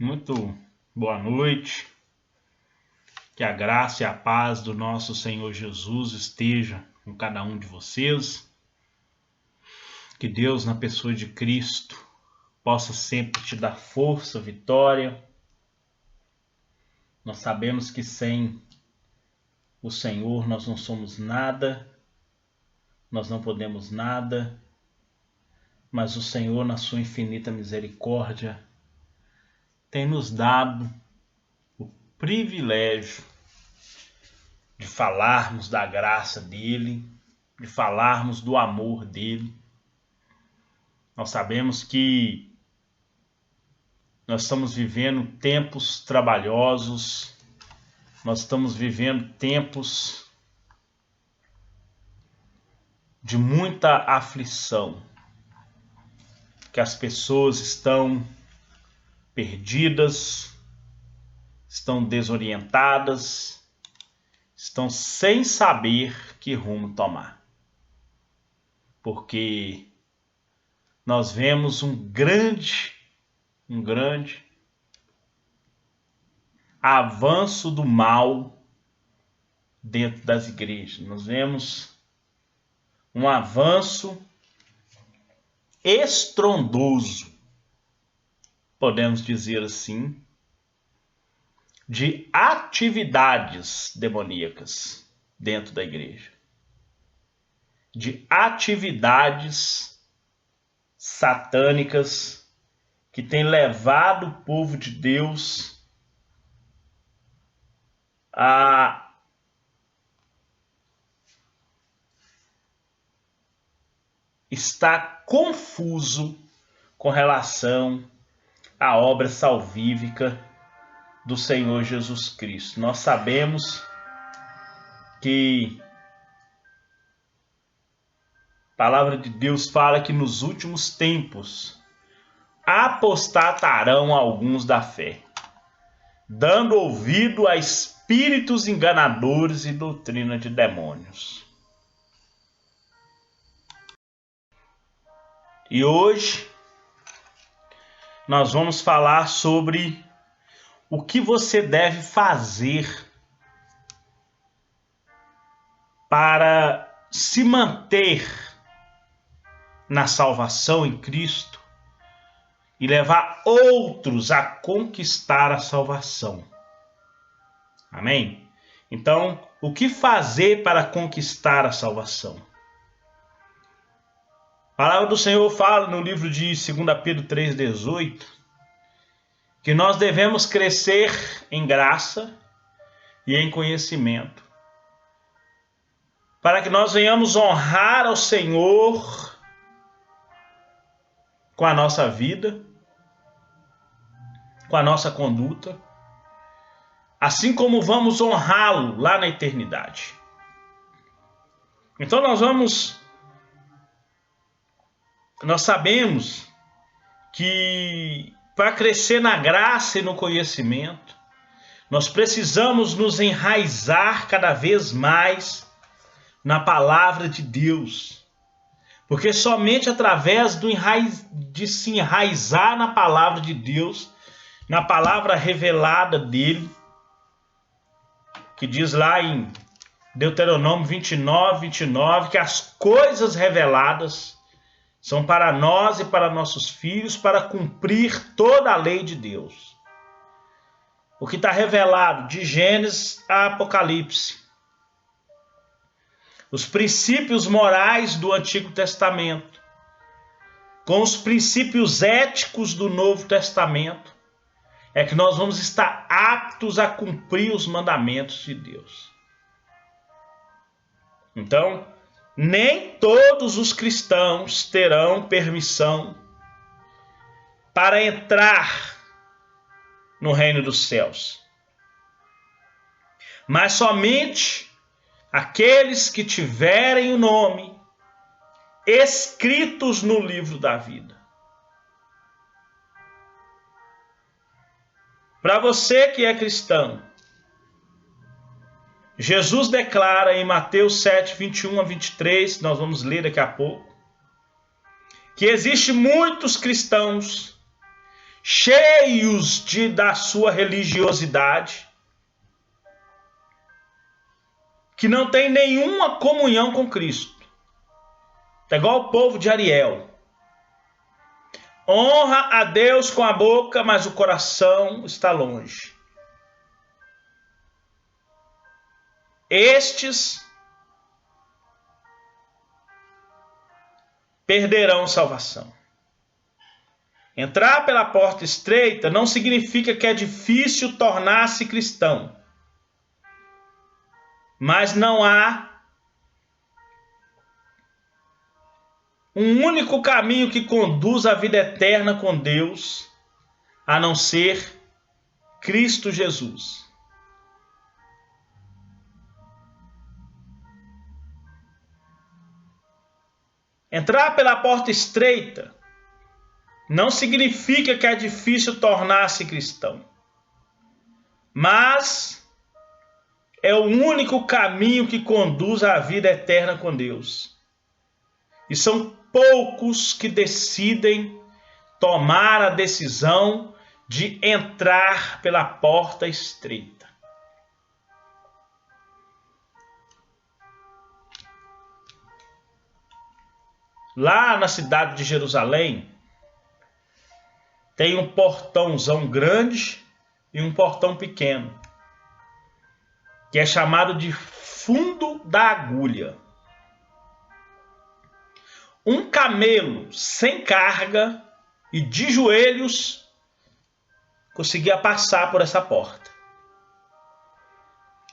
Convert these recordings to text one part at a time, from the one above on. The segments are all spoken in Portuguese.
Muito boa noite. Que a graça e a paz do nosso Senhor Jesus esteja com cada um de vocês. Que Deus, na pessoa de Cristo, possa sempre te dar força, vitória. Nós sabemos que sem o Senhor nós não somos nada, nós não podemos nada, mas o Senhor, na sua infinita misericórdia, tem nos dado o privilégio de falarmos da graça dele, de falarmos do amor dele. Nós sabemos que nós estamos vivendo tempos trabalhosos, nós estamos vivendo tempos de muita aflição, que as pessoas estão perdidas, estão desorientadas, estão sem saber que rumo tomar. Porque nós vemos um grande avanço do mal dentro das igrejas. Nós vemos um avanço estrondoso, podemos dizer assim, de atividades demoníacas dentro da igreja, de atividades satânicas que têm levado o povo de Deus a estar confuso com relação à obra salvífica do Senhor Jesus Cristo. Nós sabemos que a palavra de Deus fala que nos últimos tempos apostatarão alguns da fé, dando ouvido a espíritos enganadores e doutrina de demônios. E hoje nós vamos falar sobre o que você deve fazer para se manter na salvação em Cristo e levar outros a conquistar a salvação. Amém? Então, o que fazer para conquistar a salvação? A palavra do Senhor fala no livro de 2 Pedro 3,18 que nós devemos crescer em graça e em conhecimento, para que nós venhamos honrar ao Senhor com a nossa vida, com a nossa conduta, assim como vamos honrá-lo lá na eternidade. Então nós sabemos que para crescer na graça e no conhecimento, nós precisamos nos enraizar cada vez mais na palavra de Deus. Porque somente através de se enraizar na palavra de Deus, na palavra revelada dele, que diz lá em Deuteronômio 29, que as coisas reveladas são para nós e para nossos filhos, para cumprir toda a lei de Deus. O que está revelado de Gênesis a Apocalipse, os princípios morais do Antigo Testamento, com os princípios éticos do Novo Testamento, é que nós vamos estar aptos a cumprir os mandamentos de Deus. Então, nem todos os cristãos terão permissão para entrar no reino dos céus, mas somente aqueles que tiverem o nome escritos no livro da vida. Para você que é cristão, Jesus declara em Mateus 7, 21 a 23, nós vamos ler daqui a pouco, que existem muitos cristãos cheios da sua religiosidade, que não tem nenhuma comunhão com Cristo. É igual o povo de Ariel. Honra a Deus com a boca, mas o coração está longe. Estes perderão salvação. Entrar pela porta estreita não significa que é difícil tornar-se cristão. Mas não há um único caminho que conduz à vida eterna com Deus, a não ser Cristo Jesus. Entrar pela porta estreita não significa que é difícil tornar-se cristão, mas é o único caminho que conduz à vida eterna com Deus. E são poucos que decidem tomar a decisão de entrar pela porta estreita. Lá na cidade de Jerusalém, tem um portãozão grande e um portão pequeno, que é chamado de fundo da agulha. Um camelo sem carga e de joelhos conseguia passar por essa porta.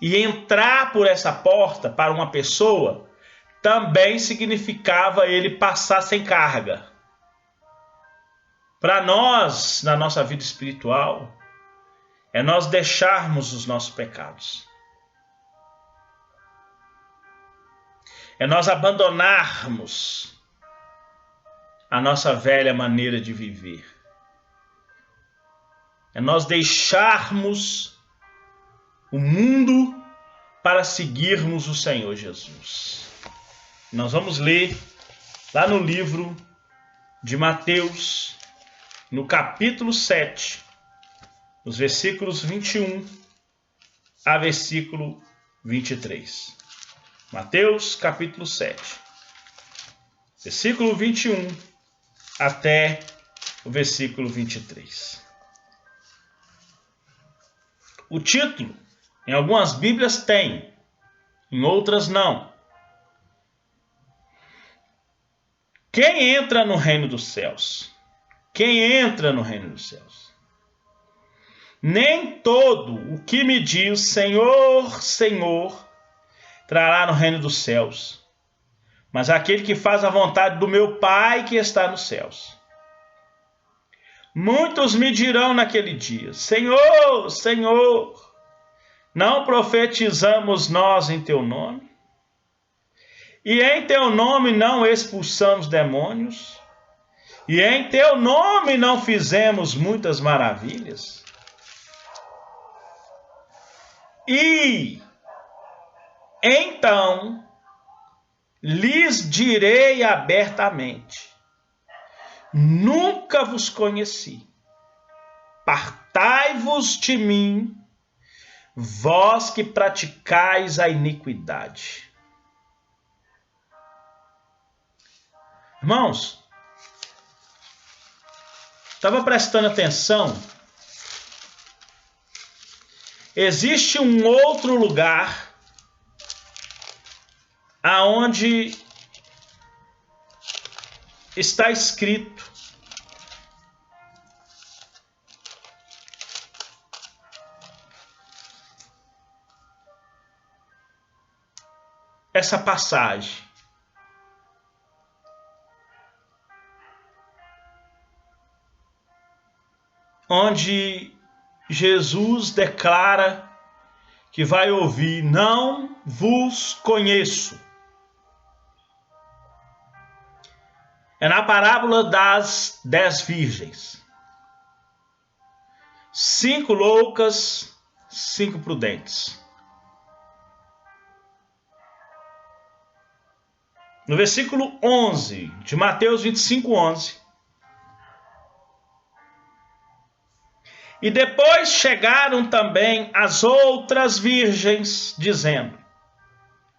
E entrar por essa porta para uma pessoa também significava ele passar sem carga. Para nós, na nossa vida espiritual, é nós deixarmos os nossos pecados. É nós abandonarmos a nossa velha maneira de viver. É nós deixarmos o mundo para seguirmos o Senhor Jesus. Nós vamos ler lá no livro de Mateus, no capítulo 7, os versículos 21 a versículo 23. Mateus, capítulo 7, versículo 21 até o versículo 23. O título, em algumas Bíblias tem, em outras não. Quem entra no reino dos céus? Quem entra no reino dos céus? Nem todo o que me diz Senhor, Senhor, entrará no reino dos céus, mas aquele que faz a vontade do meu Pai que está nos céus. Muitos me dirão naquele dia: Senhor, Senhor, não profetizamos nós em teu nome? E em teu nome não expulsamos demônios? E em teu nome não fizemos muitas maravilhas? E então lhes direi abertamente: nunca vos conheci. Partai-vos de mim, vós que praticais a iniquidade. Irmãos, estava prestando atenção? Existe um outro lugar aonde está escrito essa passagem. Onde Jesus declara que vai ouvir: não vos conheço. É na parábola das 10 virgens. 5 loucas, 5 prudentes. No versículo 11 de Mateus 25:11, E depois chegaram também as outras virgens, dizendo: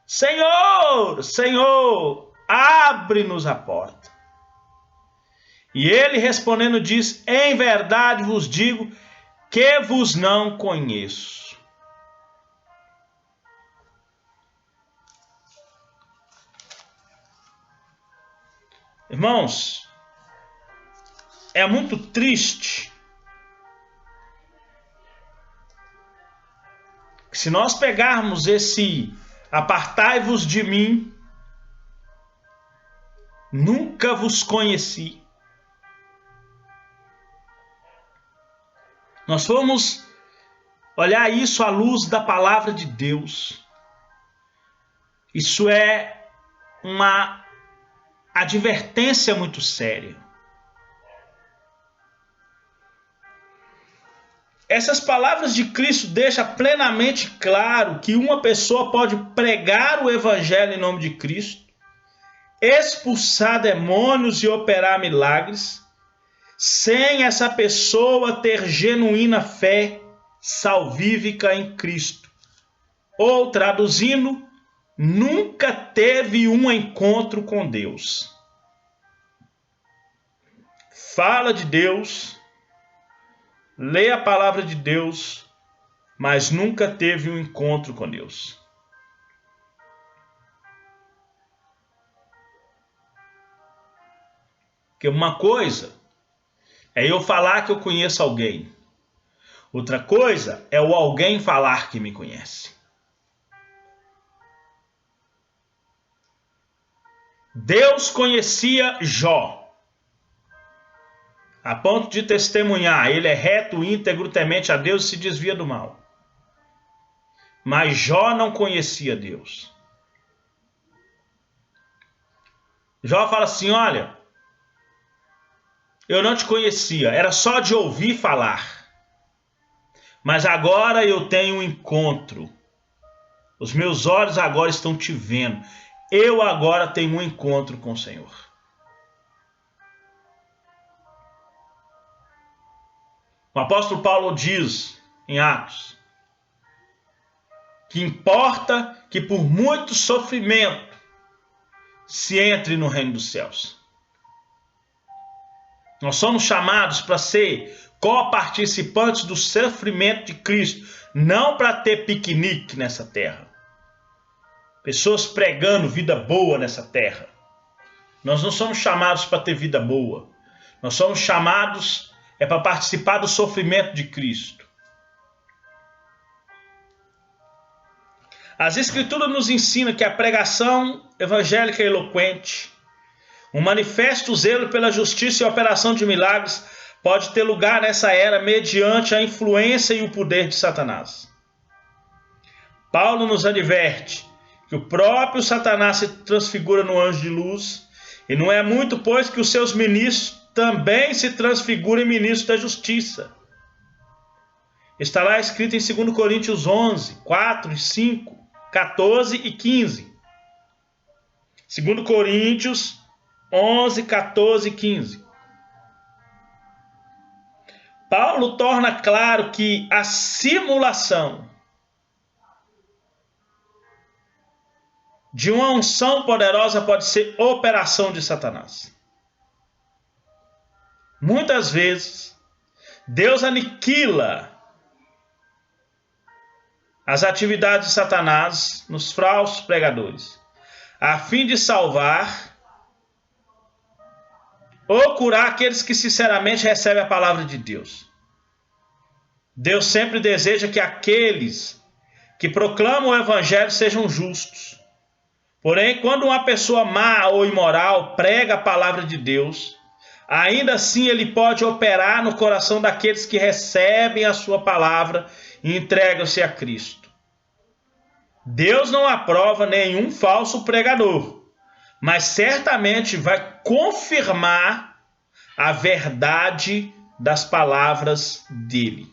Senhor, Senhor, abre-nos a porta. E ele respondendo diz: Em verdade vos digo que vos não conheço. Irmãos, é muito triste que se nós pegarmos esse apartai-vos de mim, nunca vos conheci. Nós vamos olhar isso à luz da palavra de Deus. Isso é uma advertência muito séria. Essas palavras de Cristo deixam plenamente claro que uma pessoa pode pregar o evangelho em nome de Cristo, expulsar demônios e operar milagres, sem essa pessoa ter genuína fé salvífica em Cristo. Ou, traduzindo, nunca teve um encontro com Deus. Fala de Deus, lê a palavra de Deus, mas nunca teve um encontro com Deus. Porque uma coisa é eu falar que eu conheço alguém. Outra coisa é o alguém falar que me conhece. Deus conhecia Jó, a ponto de testemunhar: ele é reto, íntegro, temente a Deus e se desvia do mal. Mas Jó não conhecia Deus. Jó fala assim: olha, eu não te conhecia, era só de ouvir falar. Mas agora eu tenho um encontro. Os meus olhos agora estão te vendo. Eu agora tenho um encontro com o Senhor. O apóstolo Paulo diz em Atos que importa que por muito sofrimento se entre no reino dos céus. Nós somos chamados para ser co-participantes do sofrimento de Cristo, não para ter piquenique nessa terra. Pessoas pregando vida boa nessa terra. Nós não somos chamados para ter vida boa. Nós somos chamados para participar do sofrimento de Cristo. As Escrituras nos ensinam que a pregação evangélica eloquente, um manifesto zelo pela justiça e operação de milagres, pode ter lugar nessa era mediante a influência e o poder de Satanás. Paulo nos adverte que o próprio Satanás se transfigura no anjo de luz, e não é muito, pois, que os seus ministros também se transfiguram em ministros da justiça. Está lá escrito em 2 Coríntios 11, 4 e 5, 14 e 15. 2 Coríntios 11, 14 e 15. Paulo torna claro que a simulação de uma unção poderosa pode ser operação de Satanás. Muitas vezes, Deus aniquila as atividades de Satanás nos falsos pregadores, a fim de salvar ou curar aqueles que sinceramente recebem a palavra de Deus. Deus sempre deseja que aqueles que proclamam o evangelho sejam justos. Porém, quando uma pessoa má ou imoral prega a palavra de Deus, ainda assim ele pode operar no coração daqueles que recebem a sua palavra e entregam-se a Cristo. Deus não aprova nenhum falso pregador, mas certamente vai confirmar a verdade das palavras dele.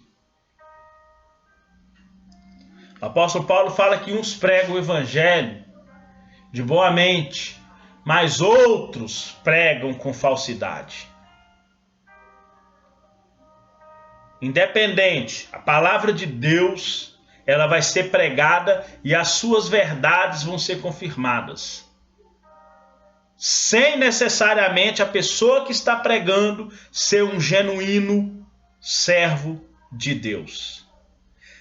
O apóstolo Paulo fala que uns pregam o evangelho de boa mente, mas outros pregam com falsidade. independente, a palavra de Deus, ela vai ser pregada e as suas verdades vão ser confirmadas. Sem necessariamente a pessoa que está pregando ser um genuíno servo de Deus.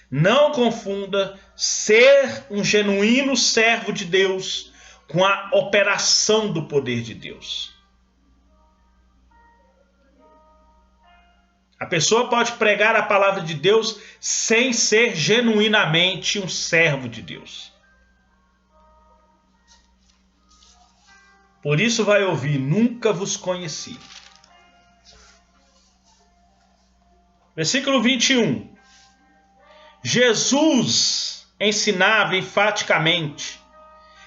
Não confunda ser um genuíno servo de Deus com a operação do poder de Deus. A pessoa pode pregar a palavra de Deus sem ser genuinamente um servo de Deus. Por isso vai ouvir, nunca vos conheci. Versículo 21. Jesus ensinava enfaticamente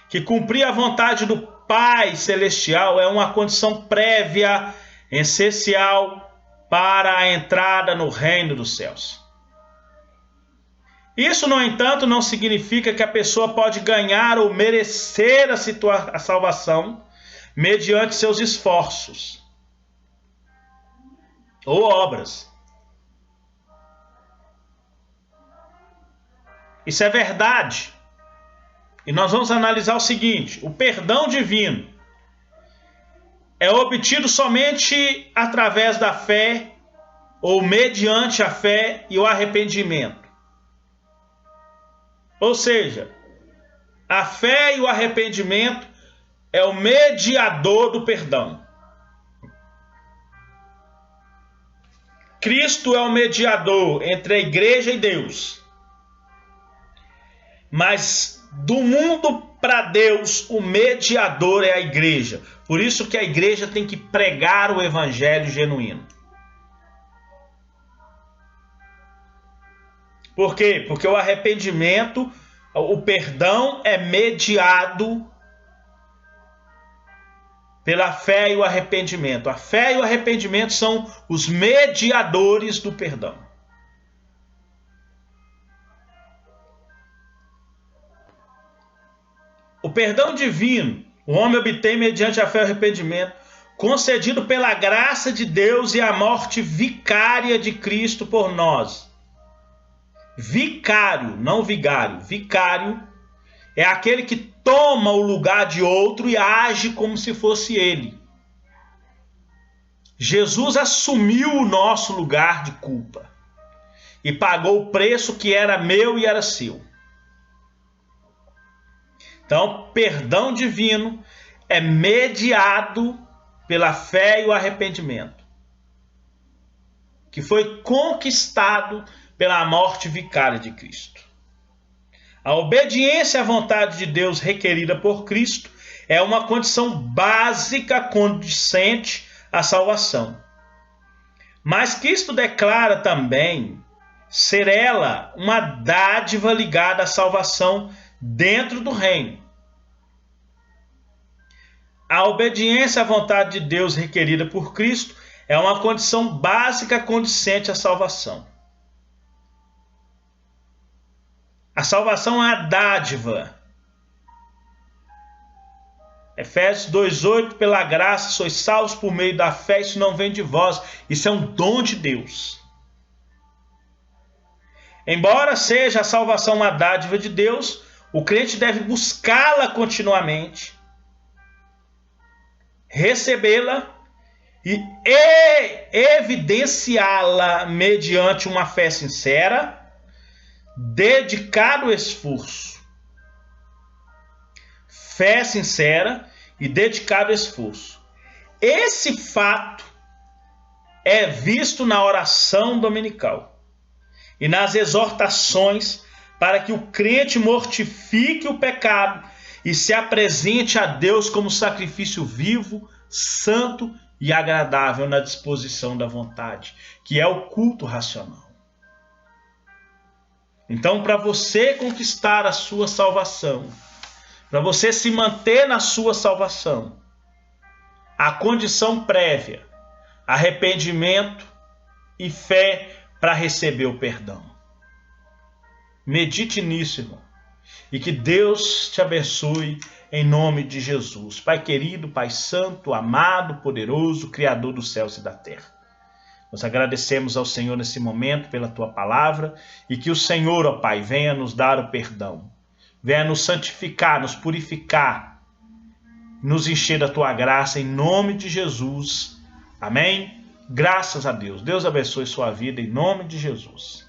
que cumprir a vontade do Pai Celestial é uma condição prévia, essencial para a entrada no reino dos céus. Isso, no entanto, não significa que a pessoa pode ganhar ou merecer a salvação mediante seus esforços ou obras. Isso é verdade. E nós vamos analisar o seguinte: o perdão divino é obtido somente através da fé ou mediante a fé e o arrependimento. Ou seja, a fé e o arrependimento é o mediador do perdão. Cristo é o mediador entre a igreja e Deus. Mas do mundo para Deus, o mediador é a igreja. Por isso que a igreja tem que pregar o evangelho genuíno. Por quê? Porque o arrependimento, o perdão é mediado pela fé e o arrependimento. A fé e o arrependimento são os mediadores do perdão. O perdão divino, o homem obtém mediante a fé e o arrependimento, concedido pela graça de Deus e a morte vicária de Cristo por nós. Vicário, não vigário. Vicário é aquele que toma o lugar de outro e age como se fosse ele. Jesus assumiu o nosso lugar de culpa e pagou o preço que era meu e era seu. Então, perdão divino é mediado pela fé e o arrependimento, que foi conquistado pela morte vicária de Cristo. A obediência à vontade de Deus requerida por Cristo é uma condição básica condizente à salvação. Mas Cristo declara também ser ela uma dádiva ligada à salvação dentro do reino. A obediência à vontade de Deus requerida por Cristo é uma condição básica condizente à salvação. A salvação é a dádiva. Efésios 2:8, pela graça sois salvos por meio da fé, isso não vem de vós, isso é um dom de Deus. Embora seja a salvação uma dádiva de Deus, o crente deve buscá-la continuamente, recebê-la e evidenciá-la mediante uma fé sincera, dedicado esforço. Fé sincera e dedicado esforço. Esse fato é visto na oração dominical e nas exortações para que o crente mortifique o pecado e se apresente a Deus como sacrifício vivo, santo e agradável na disposição da vontade, que é o culto racional. Então, para você conquistar a sua salvação, para você se manter na sua salvação, a condição prévia, arrependimento e fé para receber o perdão. Medite nisso, irmão. E que Deus te abençoe em nome de Jesus. Pai querido, Pai santo, amado, poderoso, Criador dos céus e da terra. Nós agradecemos ao Senhor nesse momento pela tua palavra e que o Senhor, ó Pai, venha nos dar o perdão, venha nos santificar, nos purificar, nos encher da tua graça em nome de Jesus. Amém? Graças a Deus. Deus abençoe sua vida em nome de Jesus.